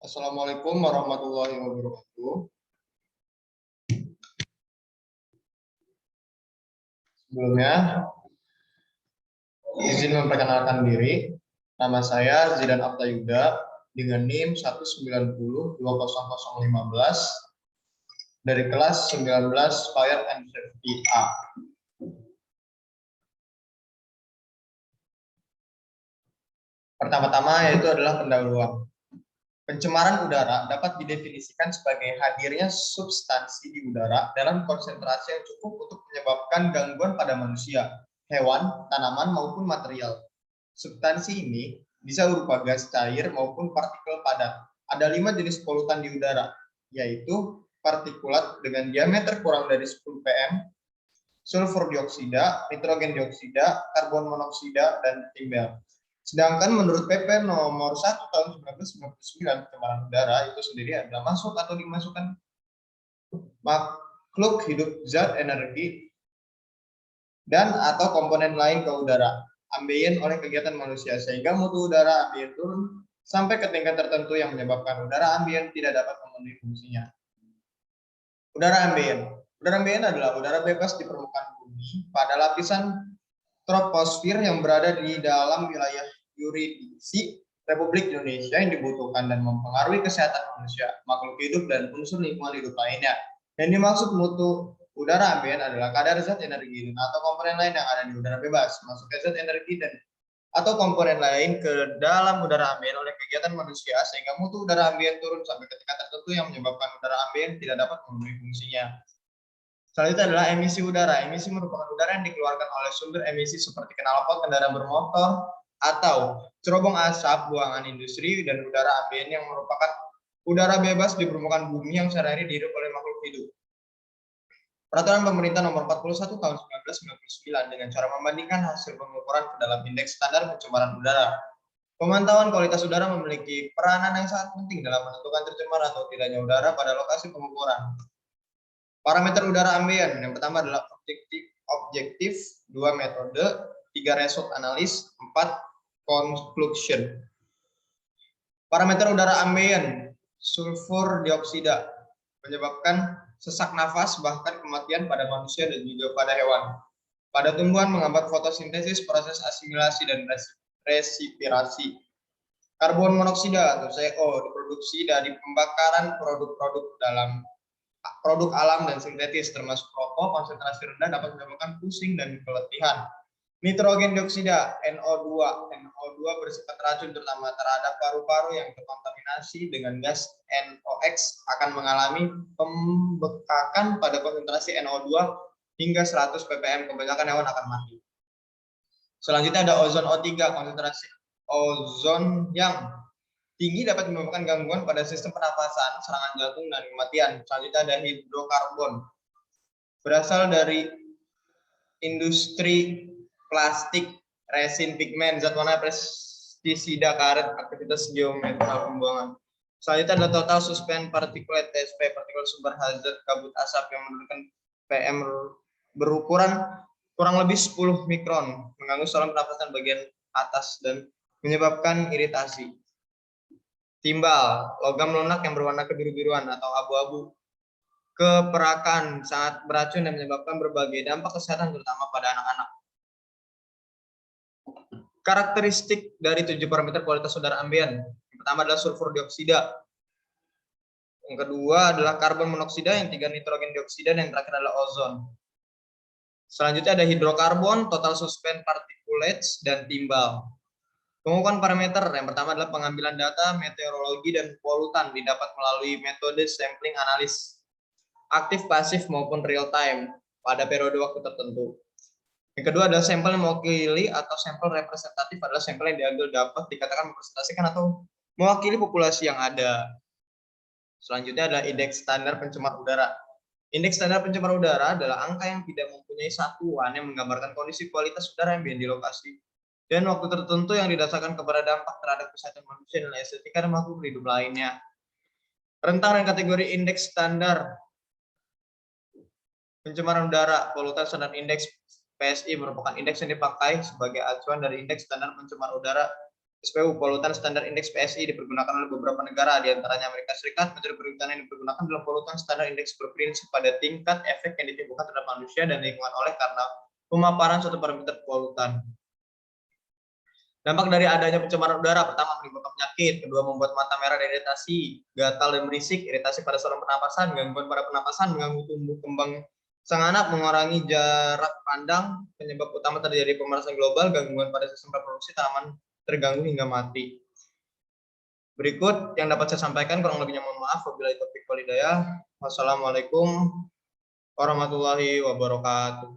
Assalamualaikum warahmatullahi wabarakatuh. Sebelumnya, izin memperkenalkan diri. Nama saya Zidan Aftayuda dengan NIM 190200015 dari kelas 19 Fire and Safety A. Pertama-tama yaitu adalah pendahuluan. Pencemaran udara dapat didefinisikan sebagai hadirnya substansi di udara dalam konsentrasi yang cukup untuk menyebabkan gangguan pada manusia, hewan, tanaman, maupun material. Substansi ini bisa berupa gas cair maupun partikel padat. Ada 5 jenis polutan di udara, yaitu partikulat dengan diameter kurang dari 10 pm, sulfur dioksida, nitrogen dioksida, karbon monoksida, dan timbal. Sedangkan menurut PP nomor 1 tahun 1999 pencemaran udara itu sendiri adalah masuk atau dimasukkan makhluk hidup, zat, energi, dan atau komponen lain ke udara ambien oleh kegiatan manusia sehingga mutu udara ambien turun sampai ke tingkat tertentu yang menyebabkan udara ambien tidak dapat memenuhi fungsinya. Udara ambien. Udara ambien adalah udara bebas di permukaan bumi pada lapisan troposfer yang berada di dalam wilayah yurisdiksi Republik Indonesia yang dibutuhkan dan mempengaruhi kesehatan manusia, makhluk hidup, dan unsur lingkungan hidup lainnya. Yang dimaksud mutu udara ambien adalah kadar zat energi atau komponen lain yang ada di udara bebas, masuknya zat energi dan atau komponen lain ke dalam udara ambien oleh kegiatan manusia sehingga mutu udara ambien turun sampai ke tingkat tertentu yang menyebabkan udara ambien tidak dapat memenuhi fungsinya. Selanjutnya adalah emisi udara. Emisi merupakan udara yang dikeluarkan oleh sumber emisi seperti knalpot kendaraan bermotor atau cerobong asap buangan industri dan udara ambien yang merupakan udara bebas di permukaan bumi yang sehari-hari dihirup oleh makhluk hidup. Peraturan Pemerintah Nomor 41 Tahun 1999 dengan cara membandingkan hasil pengukuran ke dalam indeks standar pencemaran udara. Pemantauan kualitas udara memiliki peranan yang sangat penting dalam menentukan tercemar atau tidaknya udara pada lokasi pengukuran. Parameter udara ambien. Yang pertama adalah objektif 2 metode, 3 result analis, 4 conclusion. Parameter udara ambien, sulfur dioksida, menyebabkan sesak nafas bahkan kematian pada manusia dan juga pada hewan. Pada tumbuhan menghambat fotosintesis, proses asimilasi dan respirasi. Karbon monoksida atau CO diproduksi dari pembakaran produk-produk dalam produk alam dan sintetis termasuk rokok konsentrasi rendah dapat menyebabkan pusing dan keletihan. Nitrogen dioksida NO2 bersifat racun terutama terhadap paru-paru yang terkontaminasi dengan gas NOx akan mengalami pembekakan pada konsentrasi NO2 hingga 100 ppm, kebanyakan hewan akan mati. Selanjutnya ada ozon O3, konsentrasi ozon yang tinggi dapat menyebabkan gangguan pada sistem pernapasan, serangan jantung, dan kematian. Selanjutnya ada hidrokarbon. Berasal dari industri plastik, resin, pigmen, zat warna, pestisida, karet, aktivitas geometral pembuangan. Selanjutnya ada total suspend particulate TSP, partikel sumber hazard kabut asap yang menurunkan PM berukuran kurang lebih 10 mikron, mengganggu saluran pernapasan bagian atas dan menyebabkan iritasi. Timbal, logam lunak yang berwarna kebiru-biruan atau abu-abu. Keperakan sangat beracun dan menyebabkan berbagai dampak kesehatan terutama pada anak-anak. Karakteristik dari 7 parameter kualitas udara ambien. Yang pertama adalah sulfur dioksida. Yang kedua adalah karbon monoksida, yang tiga nitrogen dioksida, dan yang terakhir adalah ozon. Selanjutnya ada hidrokarbon, total suspend particulates, dan timbal. Pengukuran parameter yang pertama adalah pengambilan data meteorologi dan polutan didapat melalui metode sampling analis aktif, pasif maupun real time pada periode waktu tertentu. Yang kedua adalah sampel yang mewakili atau sampel representatif adalah sampel yang diambil dapat dikatakan merepresentasikan atau mewakili populasi yang ada. Selanjutnya adalah indeks standar pencemar udara. Indeks standar pencemar udara adalah angka yang tidak mempunyai satuan yang menggambarkan kondisi kualitas udara yang di lokasi dan waktu tertentu yang didasarkan kepada dampak terhadap kesehatan manusia dan estetika dan makhluk hidup lainnya. Rentang dan kategori indeks standar pencemaran udara, polutan standar indeks PSI merupakan indeks yang dipakai sebagai acuan dari indeks standar pencemar udara SPU, polutan standar indeks PSI dipergunakan oleh beberapa negara, di antaranya Amerika Serikat. Metode perhitungan yang dipergunakan dalam polutan standar indeks berprinsip pada tingkat efek yang ditimbulkan terhadap manusia dan lingkungan oleh karena pemaparan suatu parameter polutan. Dampak dari adanya pencemaran udara, pertama menimbulkan penyakit, kedua membuat mata merah dan iritasi, gatal dan berisik, iritasi pada saluran pernapasan, gangguan pada pernapasan, mengganggu tumbuh kembang sang anak, mengurangi jarak pandang, penyebab utama terjadi pemanasan global, gangguan pada sistem reproduksi tanaman terganggu hingga mati. Berikut yang dapat saya sampaikan, kurang lebihnya mohon maaf. Wabillahi taufiq wal hidayah. Wassalamualaikum warahmatullahi wabarakatuh.